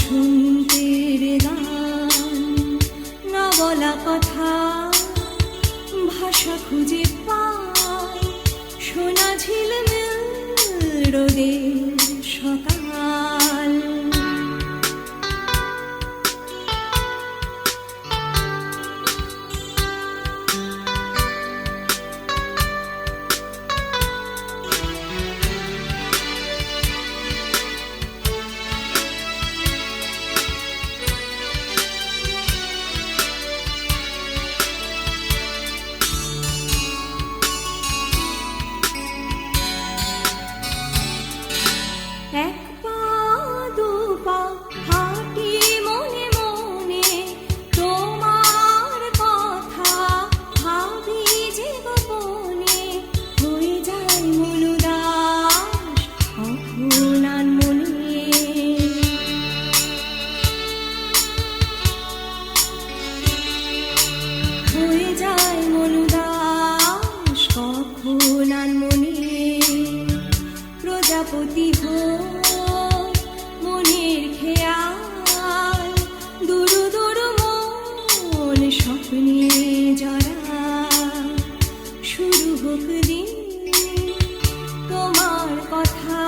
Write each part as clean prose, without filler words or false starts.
বসন্তের গান, না বলা কথা ভাষা খুঁজে পায়, সোনা ঝিলমিল রোদের সকাল। এক পা দু পা হাঁটি মনে মনে, তোমার কথা ভাবি যে গোপনে, হয়ে যায় মনুদাস অফুরান মনে। হয়ে যায় মনুদাস কখন আর মনে, প্রজাপতি মনের খেয়াল, দুরু দুরু মন স্বপ্নে জড়া। শুরু হোক দিন তোমার কথা,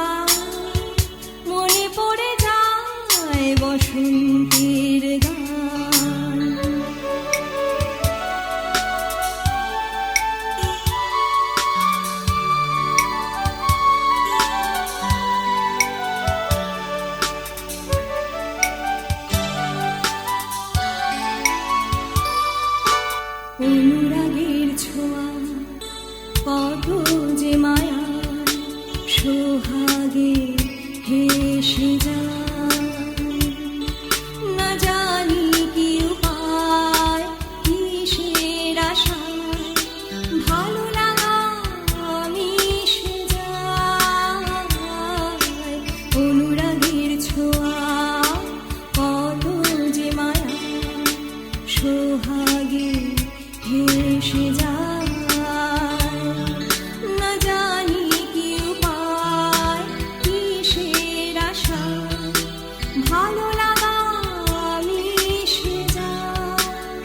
মনে পড়ে যায় বসন্তের গান। অনুরাগের ছোঁয়া কত যে মায়া, সোহাগে হেসে যায়, না জানি কি উপায় কিসের আশায়, ভালো লাগা মিশে যায়। অনুরাগের ছোঁয়া কত যে মায়া, সোহাগে হেসে যায়, না জানি কি উপায় কিসের আশায়, ভালো লাগা মিশে যায়।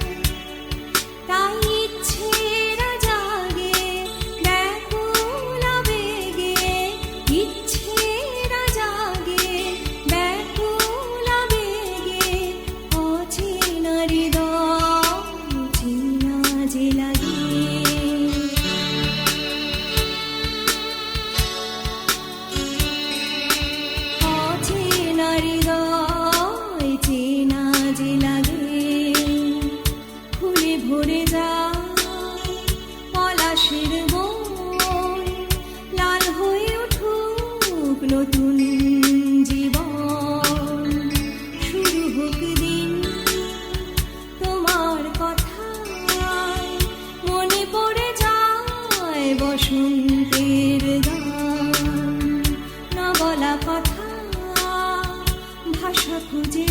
তাই ইচ্ছেরা জাগে ব্যাকুল আবেগে, ইচ্ছেরা জাগে ব্যাকুল আবেগে, অচেনা হৃদয় চেনা যে লাগে। অচেনা হৃদয় চেনা যে লাগে, ফুলে ভরে যায় পলাশের বন, লাল হয়ে উঠুক নতুন জীবন। শুরু হোক দিন তোমার কথায়, মনে পড়ে যায় বসন্তের গান, না বলা কথা ভাষা খুঁজে